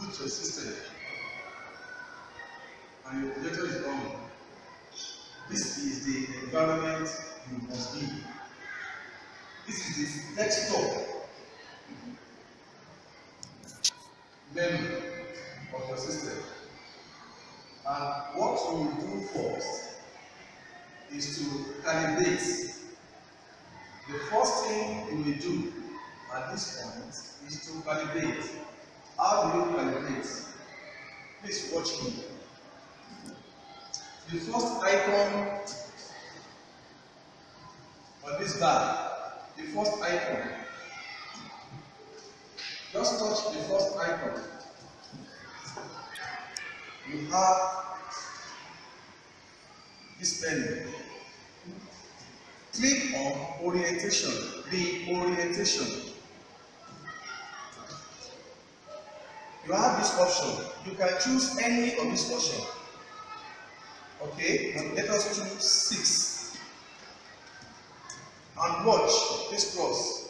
put your system and your projector is on. This is the environment you must be. This is the desktop menu of your system. And what you will do first is to calibrate. The first thing you will do at this point is to calibrate. How do you calibrate? Please watch me. The first icon on this bar, the first icon, just touch the first icon. You have this menu. Click on orientation, the orientation. You have this option. You can choose any of this option. Okay, and let us choose 6. And watch this cross.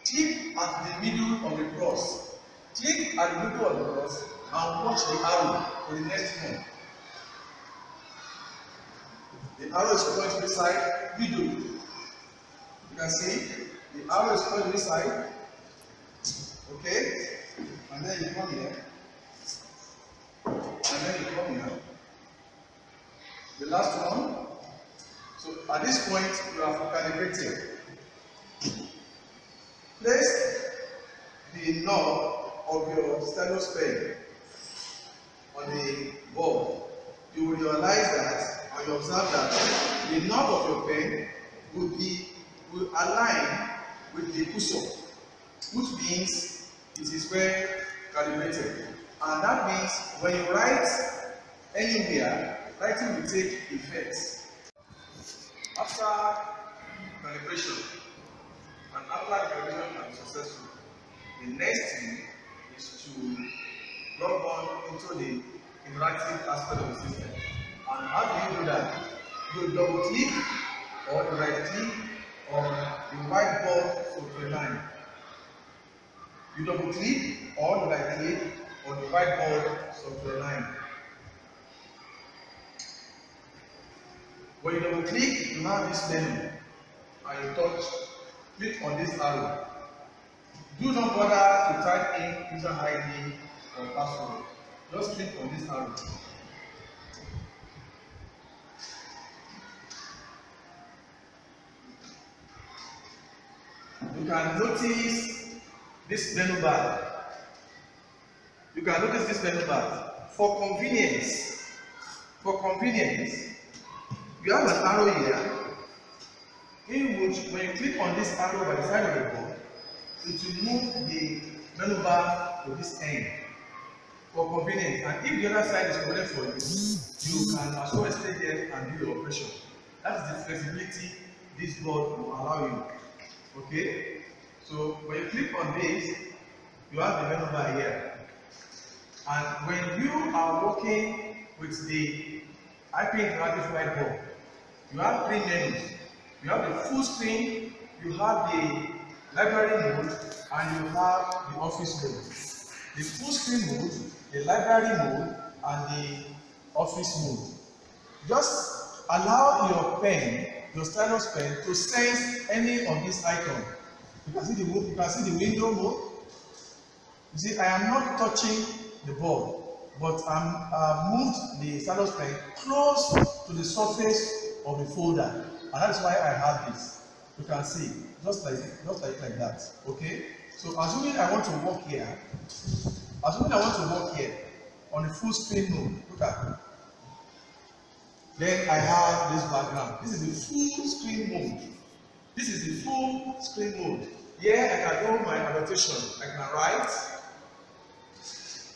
Click at the middle of the cross. Click at the middle of the cross and watch the arrow for the next one. The arrow is pointing to the side, middle. You can see the arrow is pointing to the side. Okay, and then you come here. And then you come here. The last one. So at this point, you are calibrating. Place the knob of your stylus pen on the board. You will realize that, and you observe that the knob of your pen will align with the cursor, which means it is well calibrated. And that means when you write anywhere, writing will take effect. After calibration, and after calibration can be successful, the next thing is to log on into the interactive aspect of the system. And how do you do that? You double click or you right click on the whiteboard software line. You double click or you right click on the whiteboard software line. When you double click, you have this menu and you click on this arrow. Do not bother to type in user ID or password. Just click on this arrow. You can notice this menu bar. You can notice this menu bar. For convenience, you have an arrow here, in which when you click on this arrow by the side of the board, it will move the menu bar to this end for convenience. And if the other side is convenient for you, you can as well stay there and do your operation. That is the flexibility this board will allow you. Okay? So when you click on this, you have the menu bar here. And when you are working with the IP interactive whiteboard, you have 3 menus. You have the full screen, you have the library mode, and you have the office mode. The full screen mode, the library mode, and the office mode. Just allow your pen, your stylus pen, to sense any of these icons. You can see the mode, you can see the window mode. You see, I am not touching the board, but I'm moved the stylus pen close to the surface of the folder, and that's why I have this. You can see, just like that. Okay. So assuming I want to work here, on the full screen mode, look at it. Then I have this background. This is the full screen mode. This is the full screen mode. Here I can do my annotation. I can write.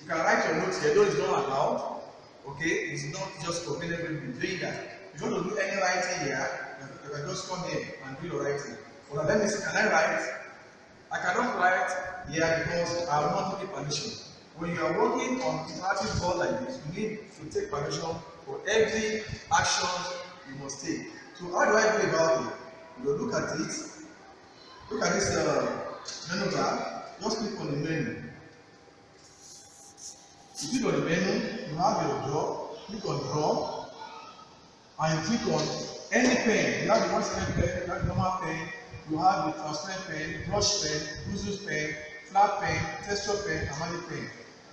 You can write your notes here, though it's not allowed. Okay, it's not just convenient to be doing that. If you want to do any writing here, you can just come here and do your writing. Well, let me see, can I write? I cannot write here because I will not take permission. When you are working on interactive board like this, you need to take permission for every action you must take. So how do I go about it? You look at it. Look at this menu bar. Just click on the menu. You click on the menu, you have your draw, click on draw, and you click on any pen. You have the one-step pen, you have the normal pen, you have the transparent pen, brush pen, user's pen, flat pen, texture pen, and magic pen.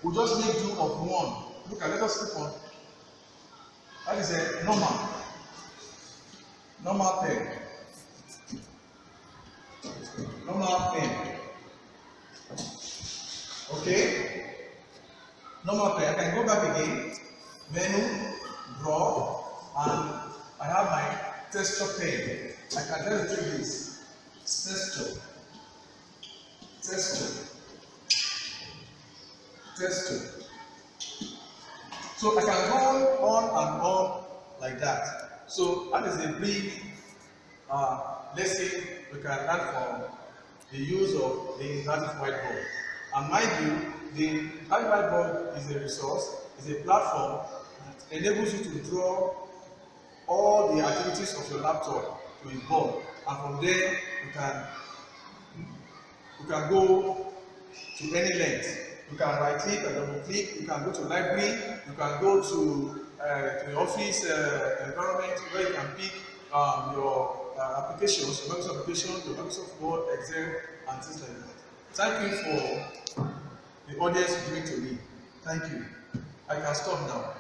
We'll just make do of one. Look at, let us click on. That is a normal pen. Normal pen. Okay? Normal pen. I can go back again. Menu, draw, and I have my texture pen. I can just do this. Texture. So I can go on and on like that. So that is a brief lesson we can learn from the use of the interactive whiteboard. And mind you, the interactive whiteboard is a resource, is a platform that enables you to draw all the activities of your laptop to a board, and from there you can go to any length. You can right click and double click, you can go to library, you can go to the office environment where you can pick your applications, your Microsoft application, your Microsoft Word, Excel, and things like that. Thank you for the audience giving to me. Thank you. I can stop now.